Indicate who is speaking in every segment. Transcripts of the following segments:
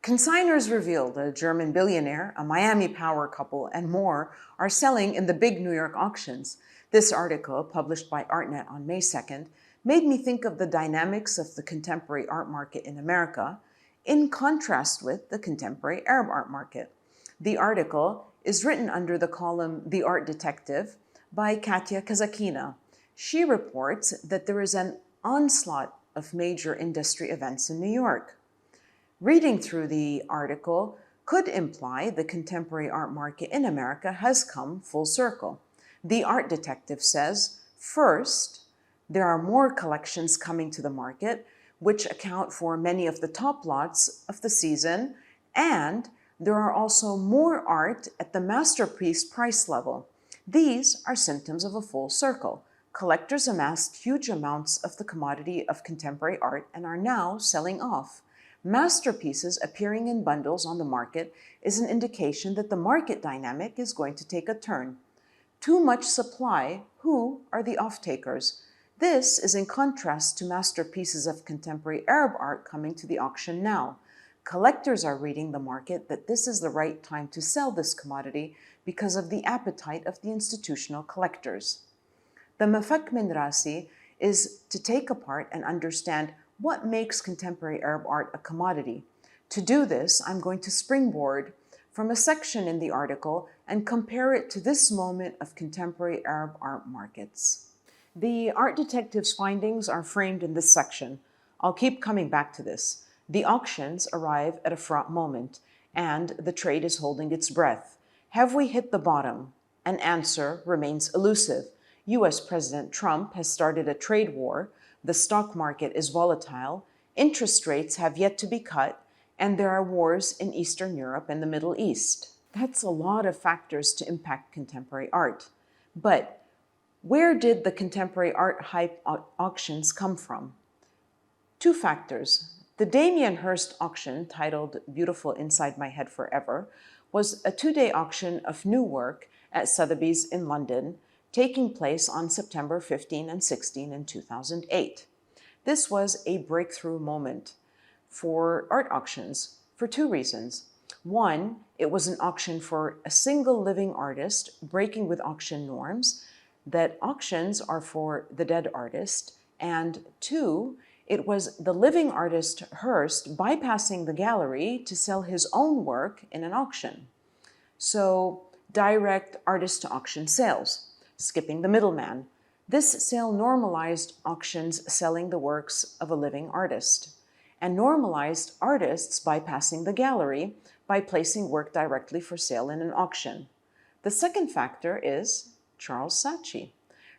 Speaker 1: Consigners revealed a German billionaire, a Miami power couple, and more are selling in the big New York auctions. This article, published by ArtNet on May 2nd, made me think of the dynamics of the contemporary art market in America in contrast with the contemporary Arab art market. The article is written under the column The Art Detective by Katya Kazakina. She reports that there is an onslaught of major industry events in New York. Reading through the article could imply the contemporary art market in America has come full circle. The Art Detective says, first, there are more collections coming to the market, which account for many of the top lots of the season, and there are also more art at the masterpiece price level. These are symptoms of a full circle. Collectors amassed huge amounts of the commodity of contemporary art and are now selling off. Masterpieces appearing in bundles on the market is an indication that the market dynamic is going to take a turn. Too much supply, who are the off-takers? This is in contrast to masterpieces of contemporary Arab art coming to the auction now. Collectors are reading the market that this is the right time to sell this commodity because of the appetite of the institutional collectors. The MAFAK MinRASY is to take apart and understand what makes contemporary Arab art a commodity. To do this, I'm going to springboard from a section in the article and compare it to this moment of contemporary Arab art markets. The Art Detective's findings are framed in this section. I'll keep coming back to this. The auctions arrive at a fraught moment, and the trade is holding its breath. Have we hit the bottom? An answer remains elusive. US President Trump has started a trade war. The stock market is volatile, interest rates have yet to be cut, and there are wars in Eastern Europe and the Middle East. That's a lot of factors to impact contemporary art. But where did the contemporary art hype auctions come from? Two factors. The Damien Hirst auction, titled Beautiful Inside My Head Forever, was a two-day auction of new work at Sotheby's in London, taking place on September 15 and 16 in 2008. This was a breakthrough moment for art auctions for two reasons. One, it was an auction for a single living artist, breaking with auction norms, that auctions are for the dead artist. And two, it was the living artist Hirst bypassing the gallery to sell his own work in an auction. So, direct artist-to-auction sales, skipping the middleman. This sale normalized auctions selling the works of a living artist and normalized artists bypassing the gallery by placing work directly for sale in an auction. The second factor is Charles Saatchi.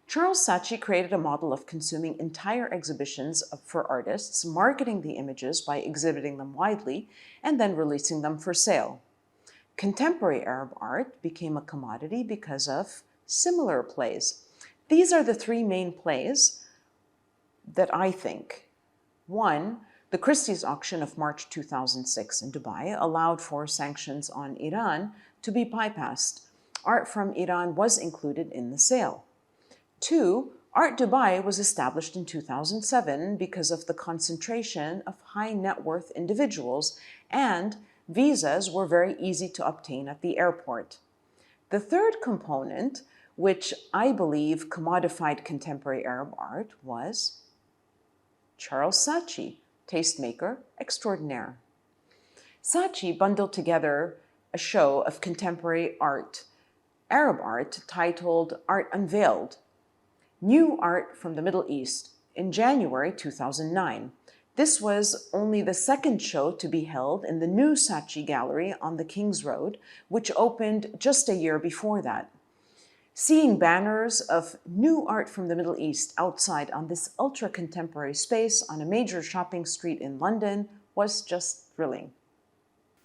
Speaker 1: Charles Saatchi created a model of consuming entire exhibitions for artists, marketing the images by exhibiting them widely, and then releasing them for sale. Contemporary Arab art became a commodity because of similar plays. These are the three main plays that I think. One, the Christie's auction of March 2006 in Dubai allowed for sanctions on Iran to be bypassed. Art from Iran was included in the sale. Two, Art Dubai was established in 2007 because of the concentration of high net worth individuals, and visas were very easy to obtain at the airport. The third component, which I believe commodified contemporary Arab art, was Charles Saatchi, tastemaker extraordinaire. Saatchi bundled together a show of contemporary art, Arab art, titled Art Unveiled, New Art from the Middle East, in January 2009. This was only the second show to be held in the new Saatchi Gallery on the King's Road, which opened just a year before that. Seeing banners of new art from the Middle East outside on this ultra-contemporary space on a major shopping street in London was just thrilling.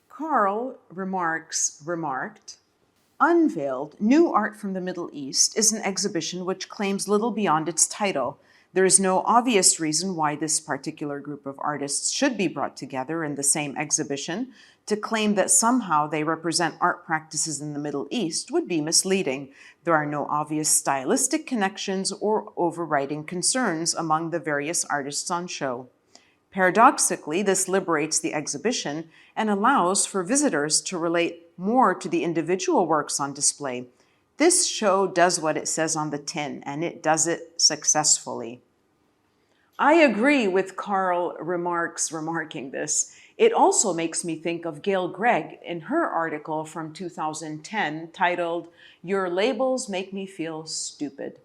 Speaker 1: Carl remarked, Unveiled, New Art from the Middle East is an exhibition which claims little beyond its title. There is no obvious reason why this particular group of artists should be brought together in the same exhibition. To claim that somehow they represent art practices in the Middle East would be misleading. There are no obvious stylistic connections or overriding concerns among the various artists on show. Paradoxically, this liberates the exhibition and allows for visitors to relate more to the individual works on display. This show does what it says on the tin, and it does it successfully. I agree with Carl remarking this. It also makes me think of Gail Gregg in her article from 2010 titled, "Your Labels Make Me Feel Stupid."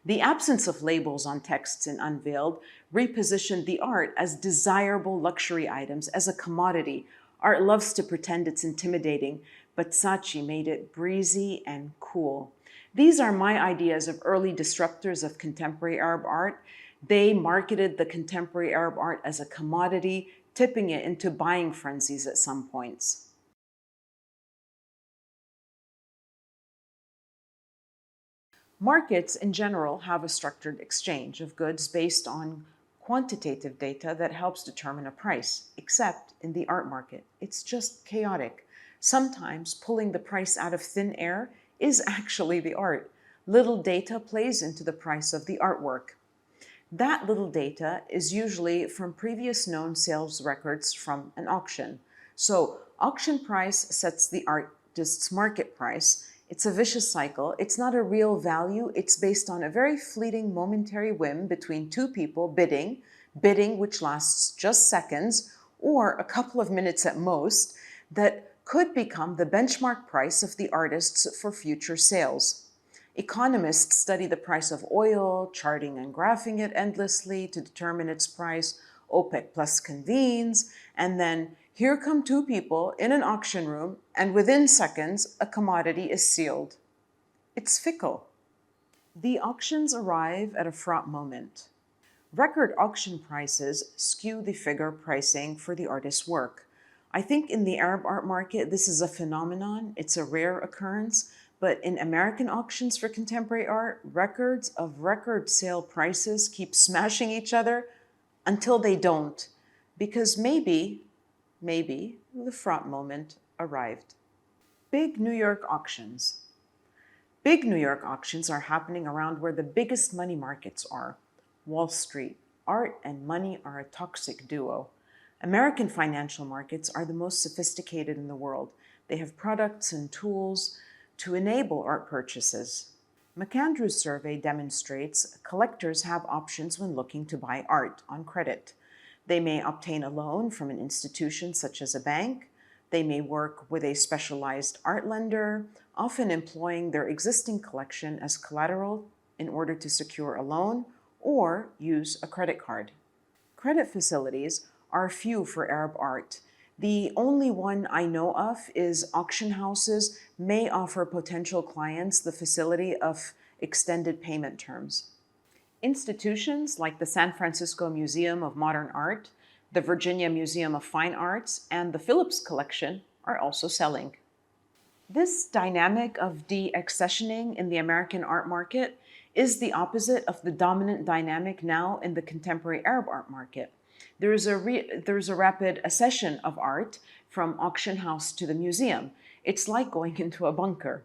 Speaker 1: The absence of labels on texts in Unveiled repositioned the art as desirable luxury items, as a commodity. Art loves to pretend it's intimidating, but Saatchi made it breezy and cool. These are my ideas of early disruptors of contemporary Arab art. They marketed the contemporary Arab art as a commodity, tipping it into buying frenzies at some points. Markets in general have a structured exchange of goods based on quantitative data that helps determine a price, except in the art market. It's just chaotic. Sometimes pulling the price out of thin air is actually the art. Little data plays into the price of the artwork. That little data is usually from previous known sales records from an auction. So auction price sets the artist's market price. It's a vicious cycle. It's not a real value. It's based on a very fleeting momentary whim between two people bidding which lasts just seconds or a couple of minutes at most, that could become the benchmark price of the artists for future sales. Economists study the price of oil, charting and graphing it endlessly to determine its price. OPEC Plus convenes, and then here come two people in an auction room, and within seconds, a commodity is sealed. It's fickle. The auctions arrive at a fraught moment. Record auction prices skew the figure pricing for the artist's work. I think in the Arab art market, this is a phenomenon. It's a rare occurrence. But in American auctions for contemporary art, records of record sale prices keep smashing each other until they don't, because maybe the fraught moment arrived. Big New York auctions. Big New York auctions are happening around where the biggest money markets are. Wall Street. Art and money are a toxic duo. American financial markets are the most sophisticated in the world. They have products and tools to enable art purchases. McAndrew's survey demonstrates collectors have options when looking to buy art on credit. They may obtain a loan from an institution such as a bank. They may work with a specialized art lender, often employing their existing collection as collateral in order to secure a loan, or use a credit card. Credit facilities are few for Arab art. The only one I know of is auction houses may offer potential clients the facility of extended payment terms. Institutions like the San Francisco Museum of Modern Art, the Virginia Museum of Fine Arts, and the Phillips Collection are also selling. This dynamic of de-accessioning in the American art market is the opposite of the dominant dynamic now in the contemporary Arab art market. There's a rapid accession of art from auction house to the museum. It's like going into a bunker.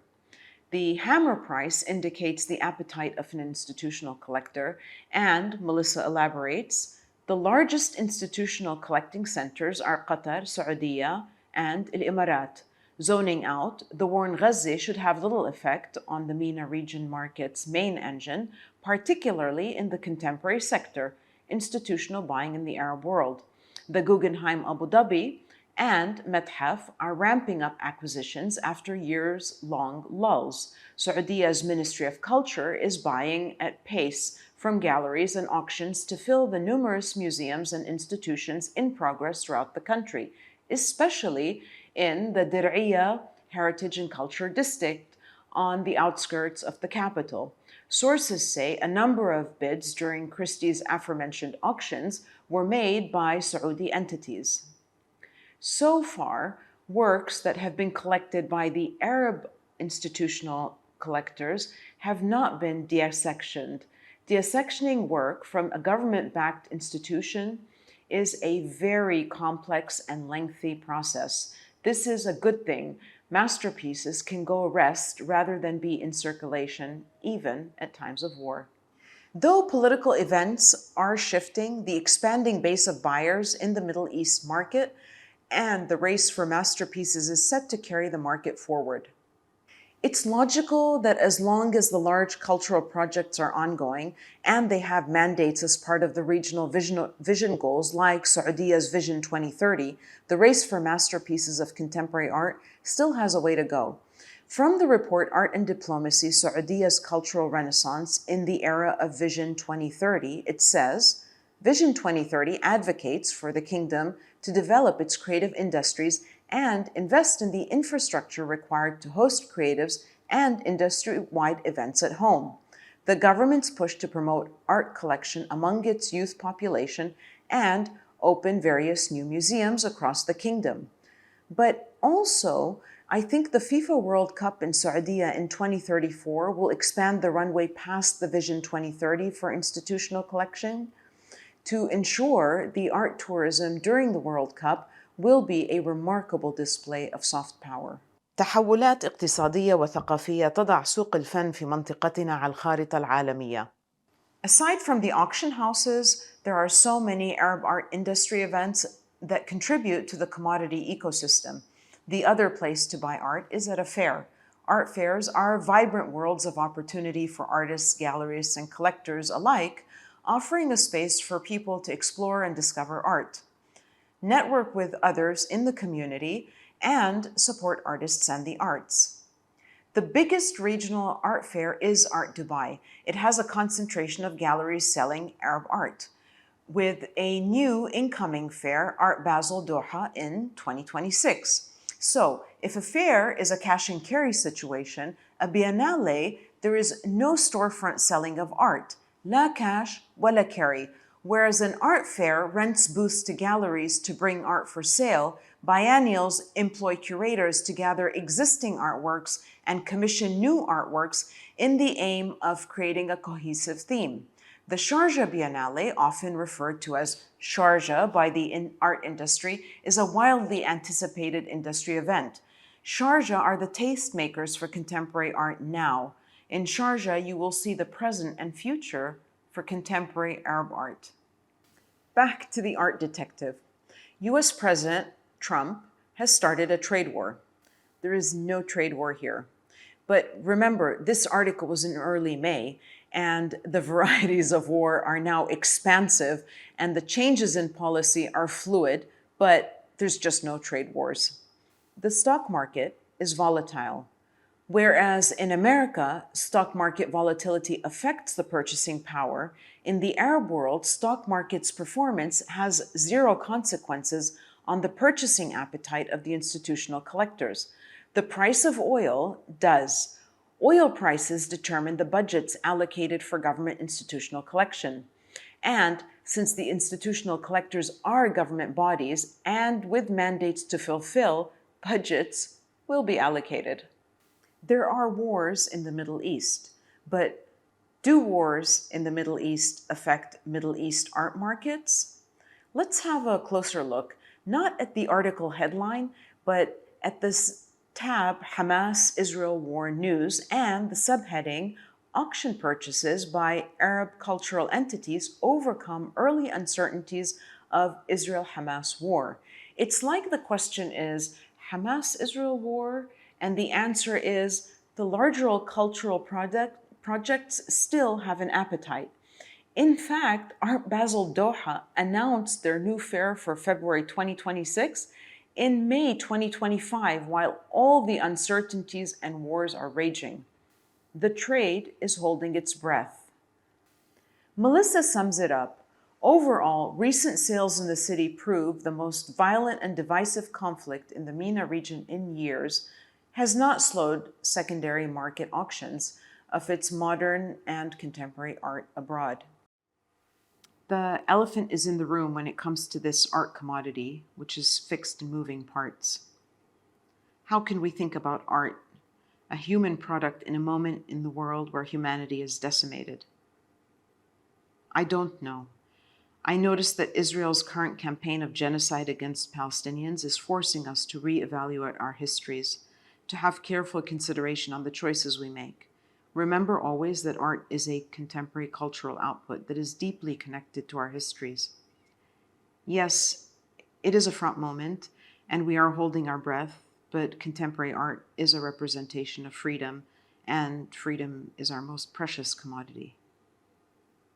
Speaker 1: The hammer price indicates the appetite of an institutional collector, and, Melissa elaborates, the largest institutional collecting centers are Qatar, Saudi, and Al Emirat. Zoning out, the war in Gaza should have little effect on the MENA region market's main engine, particularly in the contemporary sector, institutional buying in the Arab world. The Guggenheim Abu Dhabi and Methaf are ramping up acquisitions after years-long lulls. Saudi's Ministry of Culture is buying at pace from galleries and auctions to fill the numerous museums and institutions in progress throughout the country, especially in the Dir'iyah Heritage and Culture District on the outskirts of the capital. Sources say a number of bids during Christie's aforementioned auctions were made by Saudi entities. So far, works that have been collected by the Arab institutional collectors have not been deassectioned. Deassectioning work from a government-backed institution is a very complex and lengthy process. This is a good thing. Masterpieces can go rest rather than be in circulation, even at times of war. Though political events are shifting, the expanding base of buyers in the Middle East market and the race for masterpieces is set to carry the market forward. It's logical that as long as the large cultural projects are ongoing and they have mandates as part of the regional vision goals like Saudia's Vision 2030, the race for masterpieces of contemporary art still has a way to go. From the report Art and Diplomacy, Saudia's Cultural Renaissance in the Era of Vision 2030, it says, Vision 2030 advocates for the kingdom to develop its creative industries and invest in the infrastructure required to host creatives and industry-wide events at home. The government's push to promote art collection among its youth population and open various new museums across the kingdom. But also, I think the FIFA World Cup in Saudi in 2034 will expand the runway past the Vision 2030 for institutional collection to ensure the art tourism during the World Cup will be a remarkable display of soft power. تحولات اقتصادية وثقافية تضع سوق الفن في منطقتنا على الخارطة العالمية. Aside from the auction houses, there are so many Arab art industry events that contribute to the commodity ecosystem. The other place to buy art is at a fair. Art fairs are vibrant worlds of opportunity for artists, gallerists, and collectors alike, offering a space for people to explore and discover art, network with others in the community, and support artists and the arts. The biggest regional art fair is Art Dubai. It has a concentration of galleries selling Arab art, with a new incoming fair, Art Basel Doha, in 2026. So, if a fair is a cash and carry situation, a biennale, there is no storefront selling of art, la cash wala carry. Whereas an art fair rents booths to galleries to bring art for sale, biennials employ curators to gather existing artworks and commission new artworks in the aim of creating a cohesive theme. The Sharjah Biennale, often referred to as Sharjah by the art industry, is a wildly anticipated industry event. Sharjah are the tastemakers for contemporary art now. In Sharjah, you will see the present and future for contemporary Arab art. Back to the art detective. US President Trump has started a trade war. There is no trade war here. But remember, this article was in early May, and the varieties of war are now expansive, and the changes in policy are fluid, but there's just no trade wars. The stock market is volatile. Whereas in America, stock market volatility affects the purchasing power, in the Arab world, stock market's performance has zero consequences on the purchasing appetite of the institutional collectors. The price of oil does. Oil prices determine the budgets allocated for government institutional collection. And since the institutional collectors are government bodies and with mandates to fulfill, budgets will be allocated. There are wars in the Middle East, but do wars in the Middle East affect Middle East art markets? Let's have a closer look, not at the article headline, but at this tab, Hamas-Israel War News, and the subheading, Auction Purchases by Arab Cultural Entities Overcome Early Uncertainties of Israel-Hamas War. It's like the question is, Hamas-Israel War? And the answer is, the larger cultural projects still have an appetite. In fact, Art Basel Doha announced their new fair for February 2026 in May 2025, while all the uncertainties and wars are raging. The trade is holding its breath. Melissa sums it up. Overall, recent sales in the city prove the most violent and divisive conflict in the MENA region in years has not slowed secondary market auctions of its modern and contemporary art abroad. The elephant is in the room when it comes to this art commodity, which is fixed in moving parts. How can we think about art, a human product in a moment in the world where humanity is decimated? I don't know. I notice that Israel's current campaign of genocide against Palestinians is forcing us to reevaluate our histories, to have careful consideration on the choices we make. Remember always that art is a contemporary cultural output that is deeply connected to our histories. Yes, it is a front moment, and we are holding our breath, but contemporary art is a representation of freedom, and freedom is our most precious commodity.